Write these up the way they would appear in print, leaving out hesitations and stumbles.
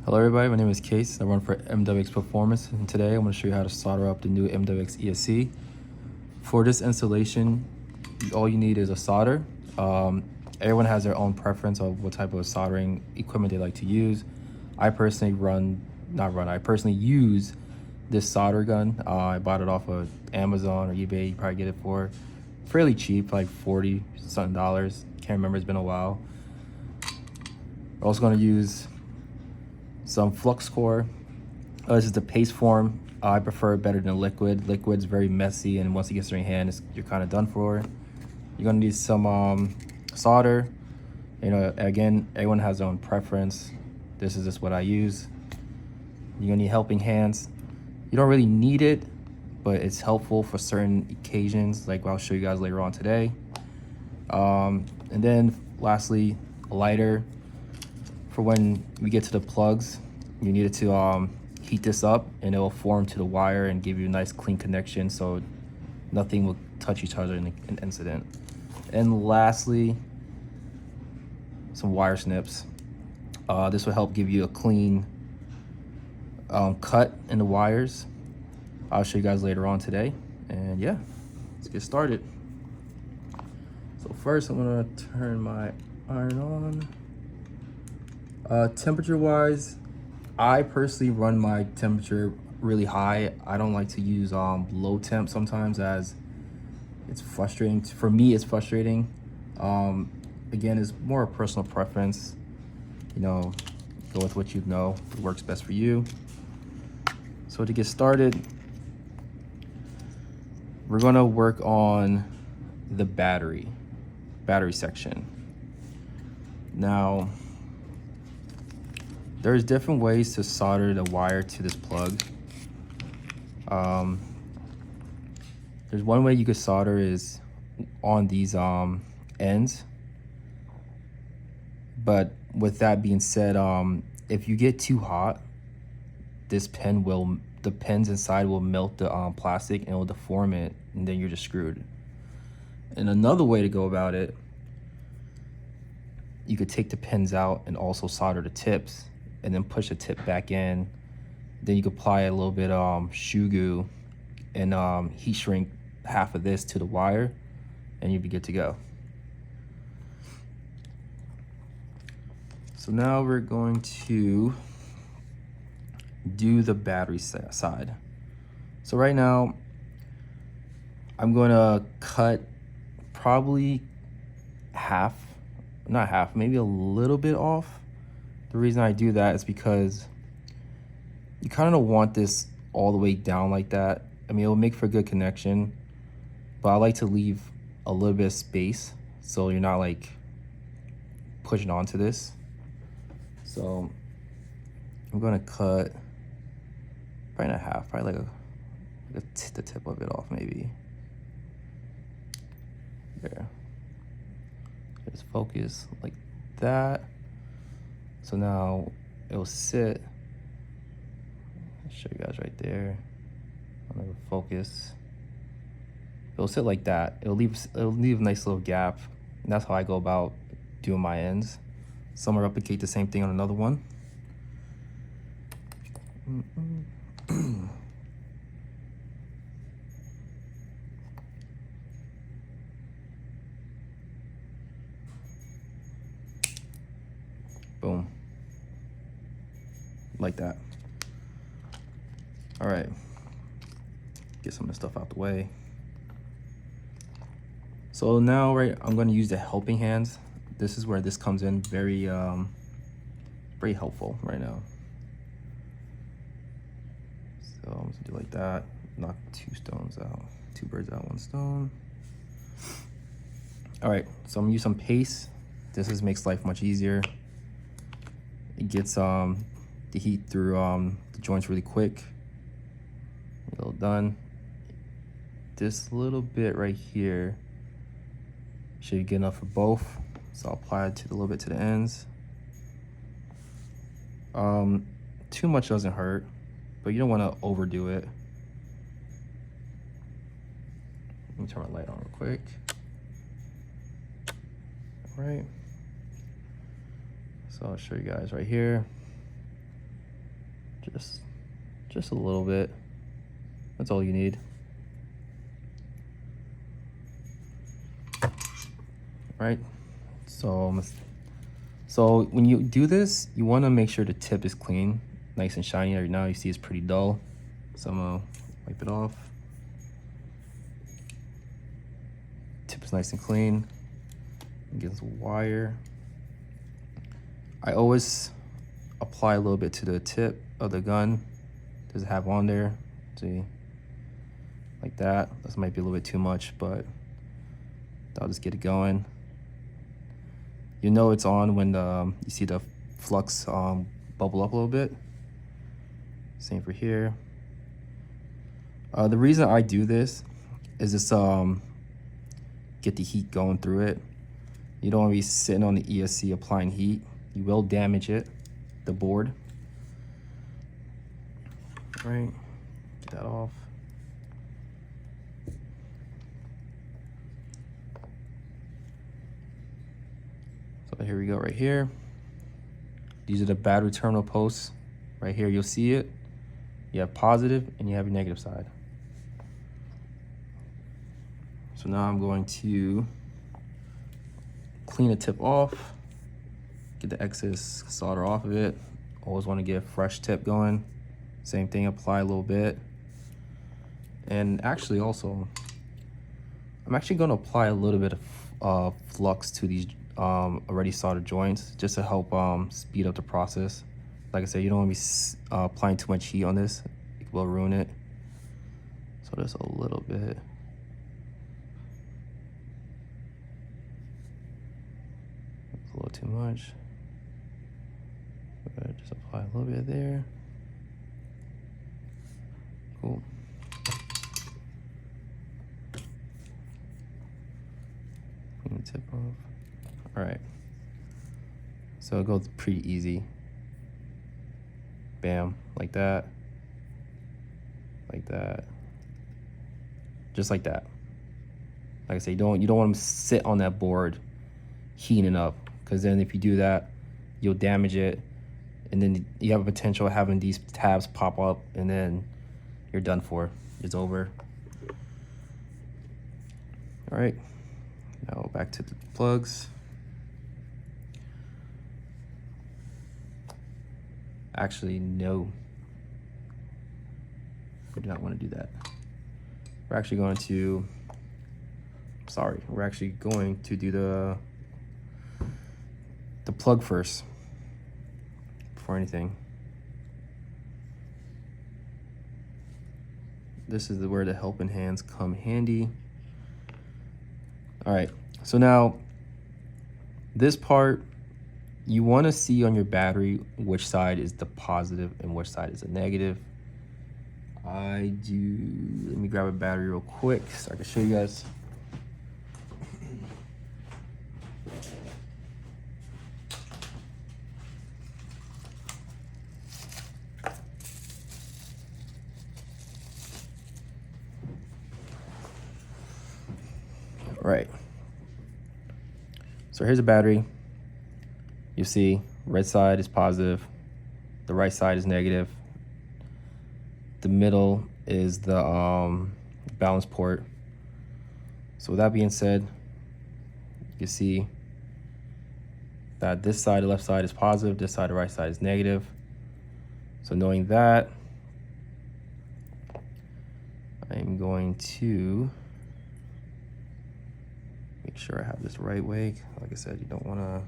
Hello everybody, my name is Case. I run for MWX Performance, and today I'm going to show you how to solder up the new MWX ESC. For this installation, all you need is a solder. Everyone has their own preference of what type of soldering equipment they like to use. I personally use this solder gun. I bought it off of Amazon or eBay. You probably get it for fairly cheap, like $40 something. Can't remember, it's been a while. We're also going to use some flux core. This is the paste form. I prefer it better than liquid. Liquid's very messy, and once it gets in your hand, you're kind of done for. You're gonna need some solder. You know, again, everyone has their own preference. This is just what I use. You're gonna need helping hands. You don't really need it, but it's helpful for certain occasions, like I'll show you guys later on today. And then lastly, a lighter. For when we get to the plugs, you need it to heat this up, and it will form to the wire and give you a nice clean connection so nothing will touch each other in an incident. And lastly, some wire snips. This will help give you a clean cut in the wires. I'll show you guys later on today. And yeah, let's get started. So first I'm gonna turn my iron on. Temperature wise, I personally run my temperature really high. I don't like to use low temp sometimes, as it's frustrating. For me, it's frustrating. Again, it's more a personal preference. You know, go with what you know works best for you. So to get started, we're gonna work on the battery section. Now, there's different ways to solder the wire to this plug. There's one way you could solder is on these ends. But with that being said, if you get too hot, the pins inside will melt the plastic and it will deform it, and then you're just screwed. And another way to go about it, you could take the pins out and also solder the tips, and then push the tip back in. Then you could apply a little bit shoe glue and heat shrink half of this to the wire, and you'll be good to go. So now we're going to do the battery side. So right now, I'm going to cut probably not half, maybe a little bit off. The reason I do that is because you kind of don't want this all the way down like that. I mean, it will make for a good connection, but I like to leave a little bit of space so you're not like pushing onto this. So I'm gonna cut probably not half, probably like the tip of it off maybe. There. Just focus like that. So now it'll sit. I'll show you guys right there. I'll never focus. It'll sit like that. It'll leave a nice little gap. And that's how I go about doing my ends. Some will replicate the same thing on another one. Boom. Like that. All right. Get some of the stuff out the way. So now, I'm going to use the helping hands. This is where this comes in very helpful right now. So I'm going to do like that. Knock two birds out, one stone. All right, so I'm going to use some paste. This makes life much easier. It gets the heat through the joints really quick. A little done. This little bit right here should be good enough for both. So I'll apply it a little bit to the ends. Too much doesn't hurt, but you don't want to overdo it. Let me turn my light on real quick. All right. So I'll show you guys right here. just a little bit. That's all you need. Right. So when you do this, you want to make sure the tip is clean, nice and shiny. Right now you see it's pretty dull, so I'm gonna wipe it off. Tip is nice and clean. Get this wire. I always apply a little bit to the tip of the gun. Does it have on there? See, like that. This might be a little bit too much, but I'll just get it going. You know it's on when you see the flux bubble up a little bit. Same for here. The reason I do this is just get the heat going through it. You don't want to be sitting on the ESC applying heat. You will damage it, the board. All right, get that off. So here we go right here. These are the battery terminal posts. Right here, you'll see it. You have positive and you have your negative side. So now I'm going to clean the tip off, get the excess solder off of it. Always want to get a fresh tip going. Same thing, apply a little bit. And actually also, I'm actually going to apply a little bit of flux to these already soldered joints just to help speed up the process. Like I said, you don't want to be applying too much heat on this. It will ruin it. So just a little bit. It's a little too much. But just apply a little bit there. Cool. Clean the tip off. All right. So it goes pretty easy. Bam, like that. Like that. Just like that. Like I say, you don't want to sit on that board heating up, because then if you do that, you'll damage it, and then you have a potential of having these tabs pop up, and then you're done for. It's over. All right, now back to the plugs. Actually, no. We do not want to do that. We're actually going to, we're actually going to do the plug first before anything. This is where the helping hands come handy. All right, so now this part, you want to see on your battery which side is the positive and which side is the negative. Let me grab a battery real quick so I can show you guys. All right. So here's a battery. You see, red side is positive, the right side is negative. The middle is the balance port. So with that being said, you can see that this side, the left side is positive, this side, the right side is negative. So knowing that, I'm going to make sure I have this right way. Like I said, you don't want to.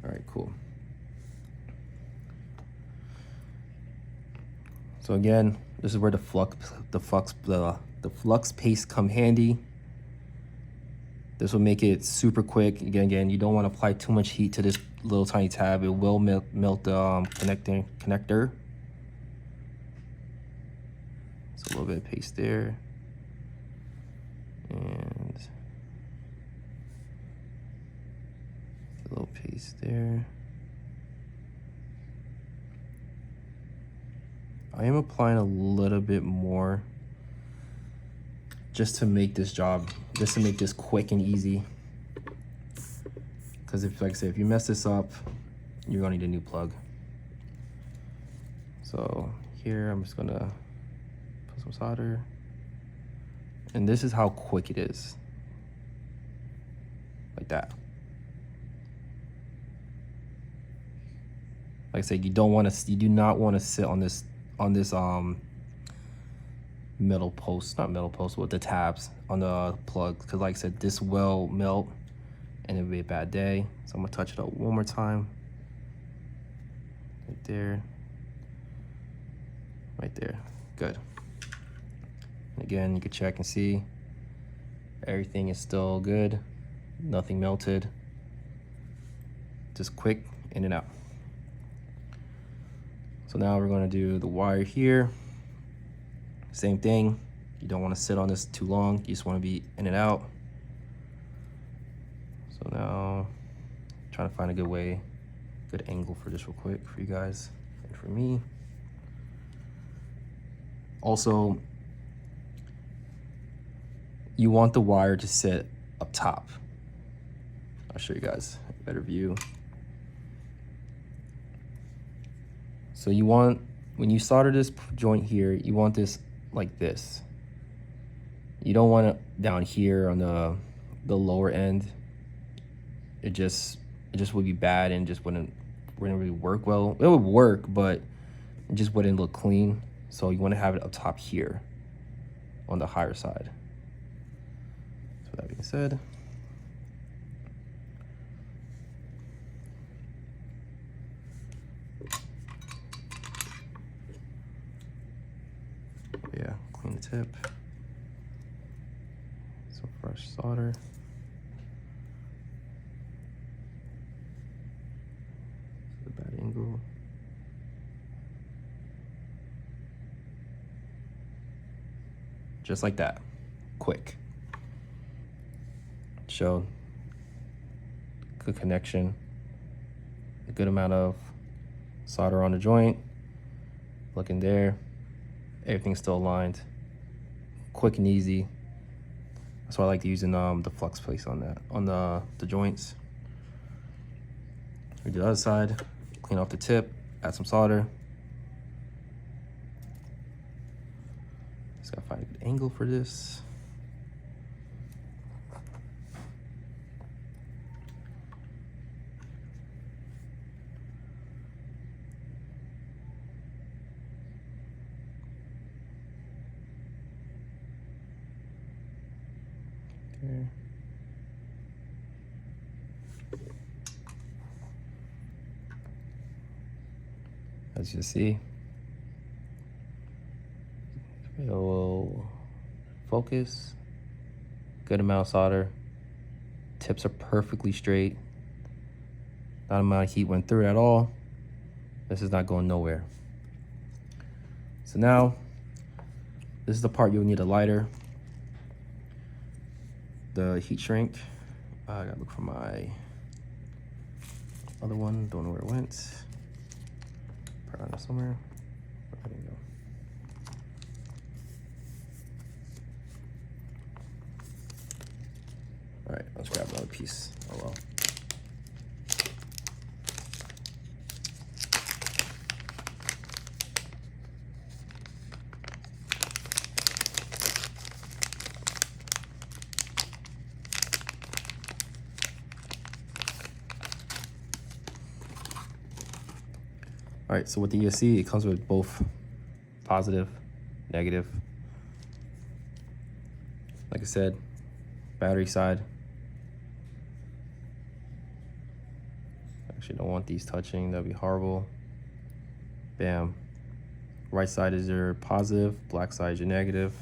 All right, cool. So again, this is where the flux paste come handy. This will make it super quick. Again, you don't want to apply too much heat to this little tiny tab. It will melt the connector. So a little bit of paste there. And a little paste there. I am applying a little bit more just to make this quick and easy. Because if, like I said, if you mess this up, you're gonna need a new plug. So here I'm just gonna put some solder. And this is how quick it is. Like that. Like I said, you do not want to sit on this metal post, not metal post, with the tabs on the plug, because like I said, this will melt and it'll be a bad day. So I'm gonna touch it up one more time. Right there. Right there. Good. And again, you can check and see everything is still good. Nothing melted. Just quick in and out. So now we're going to do the wire here. Same thing. You don't want to sit on this too long. You just want to be in and out. So now, trying to find a good angle for this real quick for you guys and for me. Also, you want the wire to sit up top. I'll show you guys a better view. So you want, when you solder this joint here, you want this like this. You don't want it down here on the lower end. It just would be bad and just wouldn't really work well. It would work, but it just wouldn't look clean. So you want to have it up top here on the higher side. So that being said, yeah, clean the tip. Some fresh solder. The bad angle. Just like that, quick. Show good connection, a good amount of solder on the joint. Looking there, everything's still aligned. Quick and easy. That's why I like using the flux place on that, on the joints. We do the other side, clean off the tip, add some solder. Just gotta find a good angle for this. Okay. As you can see, it will focus, good amount of solder, tips are perfectly straight, not a amount of heat went through it at all. This is not going nowhere. So now, this is the part you'll need a lighter. The heat shrink, I gotta look for my other one, don't know where it went. Probably around somewhere. There you go. All right, let's grab another piece. Oh well. All right, so with the ESC, it comes with both positive, negative. Like I said, battery side. Actually, don't want these touching, that'd be horrible. Bam. Right side is your positive, black side is your negative.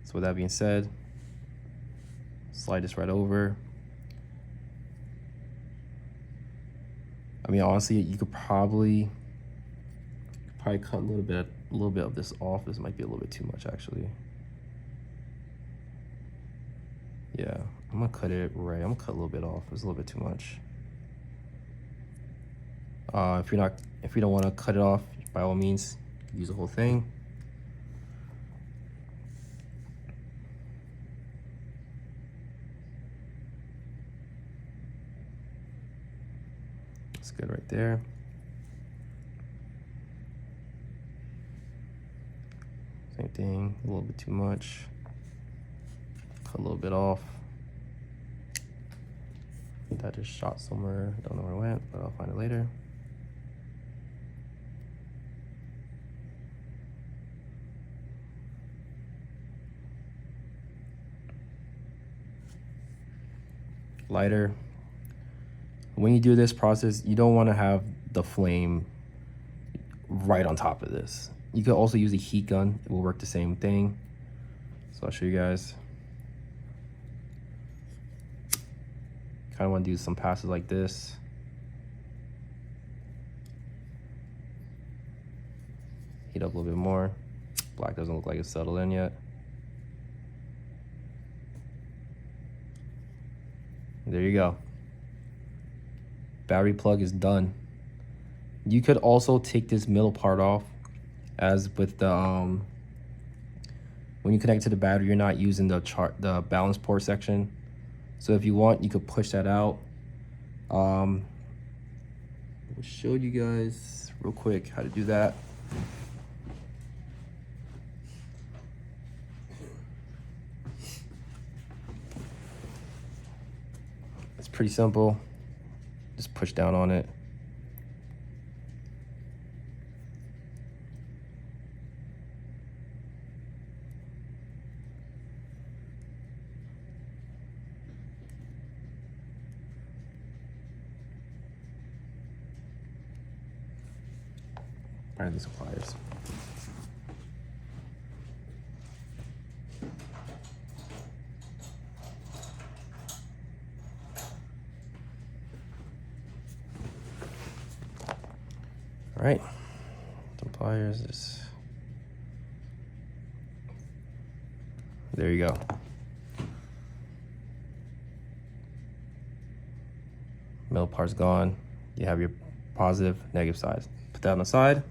So with that being said, slide this right over. I mean, honestly, you could probably cut a little bit of this off. This might be a little bit too much, actually. Yeah, I'm gonna cut it right. I'm gonna cut a little bit off. It's a little bit too much. If you don't want to cut it off, by all means, use the whole thing. That's good right there. Same thing, a little bit too much. Cut a little bit off. That just shot somewhere, don't know where it went, but I'll find it later. Lighter. When you do this process, you don't want to have the flame right on top of this. You could also use a heat gun, it will work the same thing. So I'll show you guys. Kind of want to do some passes like this. Heat up a little bit more. Black doesn't look like it's settled in yet. There you go. Battery plug is done. You could also take this middle part off, as with the when you connect to the battery, you're not using the balance port section. So if you want, you could push that out. I'll show you guys real quick how to do that. It's pretty simple. Just push down on it. Find the suppliers. All right, some pliers. There you go. Middle part's gone. You have your positive, negative sides. Put that on the side.